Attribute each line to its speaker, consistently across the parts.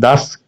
Speaker 1: 10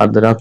Speaker 1: 15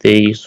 Speaker 1: 23।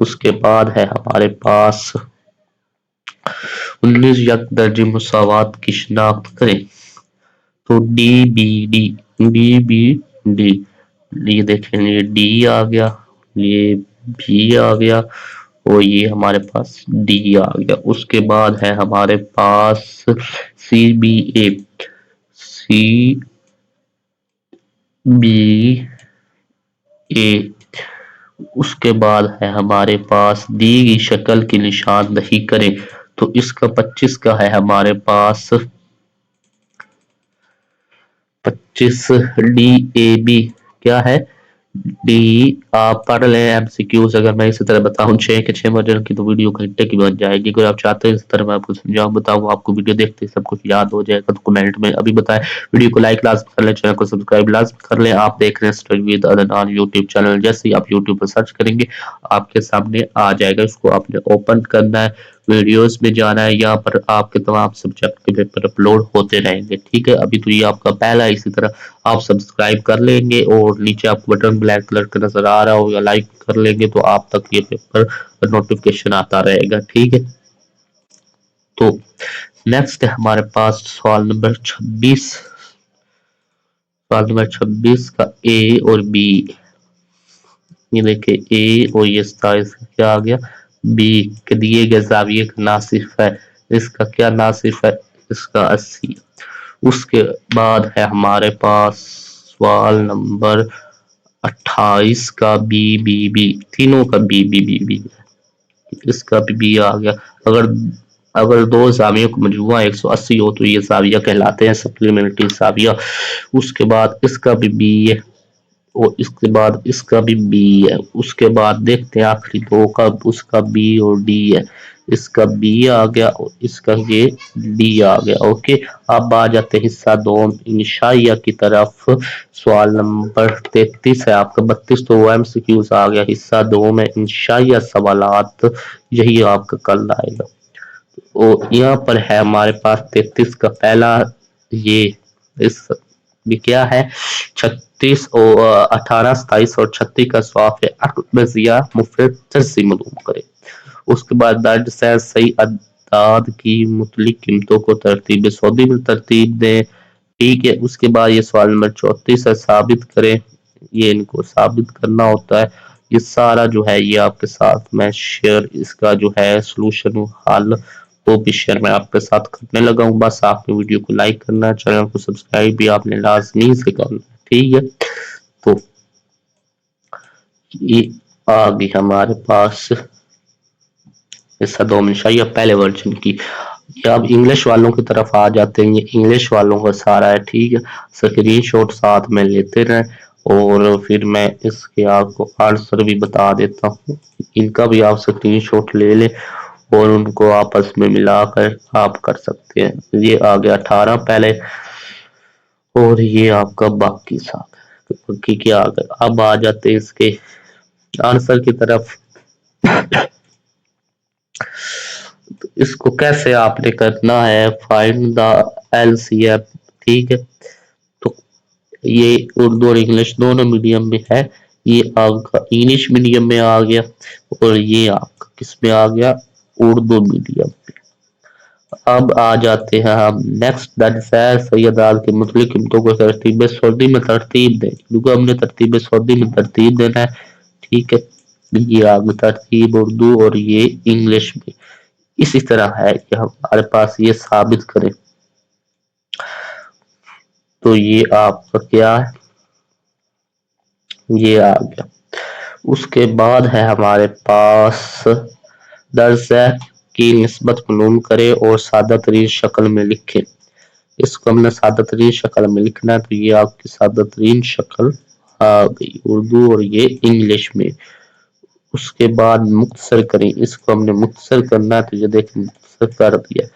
Speaker 1: اس کے بعد ہے ہمارے پاس 19 یک درجی مساوات کی شناخت کریں. تو D B D D B D یہ دیکھیں یہ ڈی آ گیا, یہ بھی آ گیا, اور یہ ہمارے پاس ڈی آ گیا. اس کے بعد ہے ہمارے پاس سی بی اے, سی بی اے. اس کے بعد ہے ہمارے پاس دی گئی شکل کی نشاندہی کریں. تو اس کا 25 کا ہے ہمارے پاس 25 ڈی اے بی کیا ہے ڈی. آپ پڑھ لیں ایم سی کیوز. اگر میں اسی طرح بتاؤں 6 کے 6 ماڈل کی تو ویڈیو گھنٹے کی بن جائے گی. اگر آپ چاہتے ہیں اس طرح میں آپ کو سمجھاؤں بتاؤں آپ کو ویڈیو دیکھتے سب کچھ یاد ہو جائے گا تو کمنٹ میں ابھی بتائیں. ویڈیو کو لائک لازم کر لیں, چینل کو سبسکرائب لازم کر لیں. آپ دیکھ رہے ہیں study with Adnan YouTube channel. جیسے ہی آپ یوٹیوب پر سرچ کریں گے آپ کے سامنے آ جائے گا. اس کو آپ نے اوپن کرنا ہے, ویڈیوز میں جانا ہے, یہاں پر آپ کے تمام سبجیکٹ کے پیپر اپلوڈ ہوتے رہیں گے. ٹھیک ہے, ابھی تو یہ آپ کا پہلا ہے. اسی طرح آپ سبسکرائب کر لیں گے اور نیچے آپ کو بٹن بلیک کلر کا نظر آ رہا ہو یا لائک کر لیں گے تو آپ تک یہ پیپر نوٹیفکیشن آتا رہے گا. ٹھیک ہے, تو نیکسٹ ہے ہمارے پاس سوال نمبر 26. سوال نمبر 26 کا اے اور بی. یہ دیکھیں اے اور یہ کیا آ گیا بی کے دیے گئے زاویے کا ناصف ہے. اس کا کیا ناصف ہے, اس کا 80. اس کے بعد ہے ہمارے پاس سوال نمبر 28 کا بی بی بی. تینوں کا بی بی بی بی. اس کا بھی آ گیا. اگر دو زاویوں کا مجموعہ 180 ہو تو یہ زاویہ کہلاتے ہیں سپلیمنٹری زاویہ. اس کے بعد اس کا بھی بی ہے اور اس کے بعد اس کا بھی بی ہے. اس کے بعد دیکھتے ہیں آخری دو کا, اس کا بی اور ڈی ہے. اس کا بی آ گیا اور اس کا یہ ڈی آ گیا. اوکے, اب آ جاتے حصہ دوم انشائیہ کی طرف. سوال نمبر 33 ہے آپ کا. 32 تو ایم سی کیوز آ گیا. حصہ دوم ہے انشائیہ سوالات, یہی آپ کا کل آئے گا. اور یہاں پر ہے ہمارے پاس 33 کا پہلا یہ اس بھی کیا ہے 36 اور 18 27 اور 36 کا صاف ہے بزیا مفرد جرسی معلوم کرے. اس کے بعد درج صحیح اعداد کی مطلق قیمتوں کو ترتیب سعودی میں ترتیب دیں. ٹھیک ہے, اس کے بعد یہ سوال نمبر 34 ہے ثابت کریں. یہ ان کو ثابت کرنا ہوتا ہے. یہ سارا جو ہے یہ آپ کے ساتھ میں شیئر اس کا جو ہے سلوشن حل وہ بھی شیئر میں آپ کے ساتھ کرنے لگا ہوں. بس آپ نے ویڈیو کو لائک کرنا, چینل کو سبسکرائب بھی آپ نے لازمی سے کرنا. ٹھیک ہے, تو یہ آ گئی ہمارے پاس حصہ دوم انشائیہ پہلے ورژن کی. یہ اب انگلش والوں کی طرف آ جاتے ہیں. یہ انگلش والوں کا سارا ہے. ٹھیک ہے, اسکرین شاٹ ساتھ میں لیتے رہیں اور پھر میں اس کے آپ کو آنسر بھی بتا دیتا ہوں. ان کا بھی آپ اسکرین شاٹ لے لیں اور ان کو آپس میں ملا کر آپ کر سکتے ہیں. یہ آ گیا 18 پہلے اور یہ آپ کا باقی باقی کیا آ گیا. اب آ جاتے اس کے آنسر کی طرف. تو اس کو کیسے آپ نے کرنا ہے, find the L C F. ٹھیک ہے, تو یہ اردو اور انگلش دونوں میڈیم میں ہے. یہ آپ کا انگلش میڈیم میں آ گیا اور یہ آپ کا کس میں آ گیا اردو میڈیم میں. اب آ جاتے ہیں ہم نیکسٹ درج سیداد کے مطلق قیمتوں کو ترتیب سعودی میں ترتیب دیں. کیونکہ ہم نے ترتیب سعودی میں ترتیب دینا ہے. ٹھیک ہے, یہ آگے ترتیب اردو اور یہ انگلش میں اسی طرح ہے کہ ہمارے پاس یہ ثابت کریں. تو یہ آپ کا کیا ہے یہ آ گیا. اس کے بعد ہے ہمارے پاس درج کی نسبت معلوم کرے اور سادہ ترین شکل میں لکھے. اس کو ہم نے سادہ ترین شکل میں لکھنا ہے. تو یہ آپ کی سادہ ترین شکل آ گئی اردو اور یہ انگلش میں. اس کے بعد مختصر کریں. اس کو ہم نے مختصر کرنا ہے. تو یہ دیکھیں مختصر کر دیا.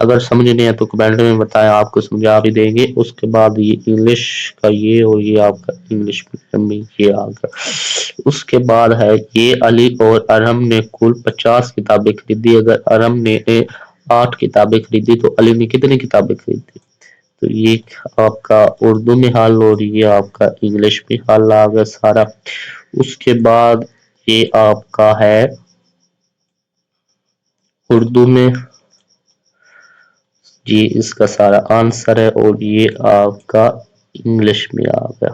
Speaker 1: اگر سمجھ نہیں ہے تو کمنٹ میں بتائیں, آپ کو سمجھا بھی دیں گے. اس کے بعد یہ انگلش کا یہ اور یہ آپ کا انگلش میں یہ آ گیا. اس کے بعد ہے یہ علی اور ارم نے کل 50 کتابیں خریدی. اگر ارم نے 8 کتابیں خریدی تو علی نے کتنی کتابیں خریدی. تو یہ آپ کا اردو میں حل اور یہ آپ کا انگلش میں حل آ گیا سارا. اس کے بعد یہ آپ کا ہے اردو میں یہ اس کا سارا آنسر ہے، اور یہ آپ کا انگلش میں آ گیا۔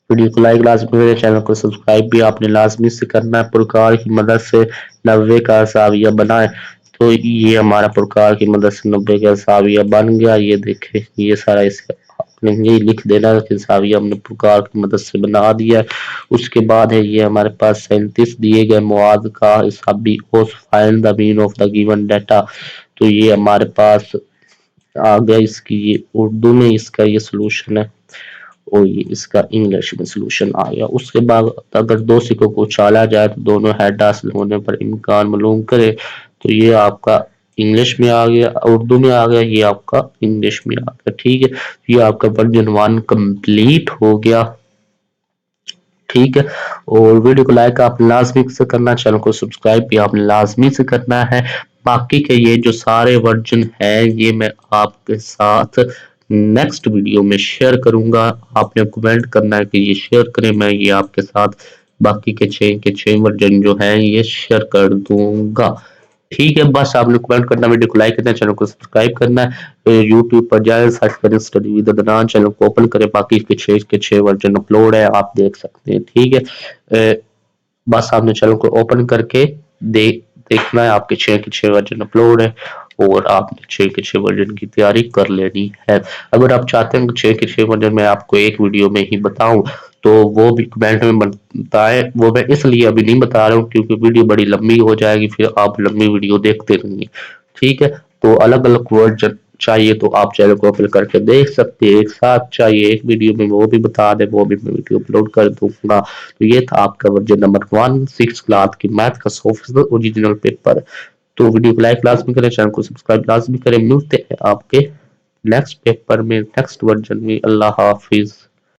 Speaker 1: ویڈیو کو لائک لازمی کریں، چینل کو سبسکرائب بھی آپ نے لازمی سے کرنا ہے۔ پرکار کی مدد سے 90 کا زاویہ بنائیں، تو یہ ہمارا پرکار کی مدد سے 90 کا زاویہ بن گیا۔ یہ دیکھیں، یہ سارا اس آپ نے یہی لکھ دینا کہ زاویہ ہم نے پرکار کی مدد سے بنا دیا ہے۔ اس کے بعد ہے یہ ہمارے پاس 37 دیے گئے مواد کا حسابی اوس find the mean of the given data, تو یہ ہمارے پاس آ گیا۔ اس کی یہ اردو میں اس کا یہ سلوشن ہے، اور یہ اس کا انگلش میں سلوشن آ گیا۔ اس کے بعد اگر دو سکوں کو اچھالا جائے تو دونوں ہیڈ حاصل ہونے پر امکان معلوم کرے، تو یہ آپ کا انگلش میں آ گیا، اردو میں آ گیا، یہ آپ کا انگلش میں آ گیا۔ ٹھیک ہے، یہ آپ کا ورژن 1 کمپلیٹ ہو گیا۔ ٹھیک ہے، اور ویڈیو کو لائک آپ لازمی سے کرنا، چینل کو سبسکرائب بھی آپ لازمی سے کرنا ہے۔ باقی کے یہ جو سارے ورژن ہیں یہ میں آپ کے ساتھ نیکسٹ ویڈیو میں شیئر کروں گا۔ آپ نے کمنٹ کرنا ہے کہ یہ شیئر کریں، میں یہ آپ کے ساتھ باقی کے 6 ورژن جو ہیں یہ شیئر کر دوں گا۔ ٹھیک ہے، بس آپ نے کمنٹ کرنا، ویڈیو کو لائک کرنا، چینل کو سبسکرائب کرنا ہے۔ یوٹیوب پر جائیں، سرچ کریں اسٹڈی ود عدنان، چینل کو اوپن کریں، باقی کے 6 ورژن اپلوڈ ہے، آپ دیکھ سکتے ہیں۔ ٹھیک ہے، بس آپ نے چینل کو اوپن کر کے دیکھنا ہے، آپ کے 6 ورژن اپلوڈ ہے، اور آپ نے 6 ورژن کی تیاری کر لینی ہے۔ اگر آپ چاہتے ہیں کہ 6 ورژن میں آپ کو ایک ویڈیو میں ہی بتاؤں تو وہ بھی کمنٹ میں بتائیں۔ وہ میں اس لیے ابھی نہیں بتا رہا ہوں کیونکہ ویڈیو بڑی لمبی ہو جائے گی، پھر آپ لمبی ویڈیو دیکھتے رہیں گے۔ ٹھیک ہے، تو الگ الگ ورژن چاہیے تو آپ چینل کو اوپن کر کے دیکھ سکتے ہیں، ایک ساتھ چاہیے ایک ویڈیو میں وہ بھی بتا دیں، وہ بھی میں ویڈیو اپلوڈ کر دوں گا۔ تو یہ تھا آپ کا ورژن نمبر 1 6 کلاس کی میتھ کا 100% اوریجنل پیپر۔ تو ویڈیو کو لائک لازمی کریں، چینل کو سبسکرائب لازمی کریں۔ ملتے ہیں آپ کے نیکسٹ پیپر میں، نیکسٹ ورژن میں۔ اللہ حافظ۔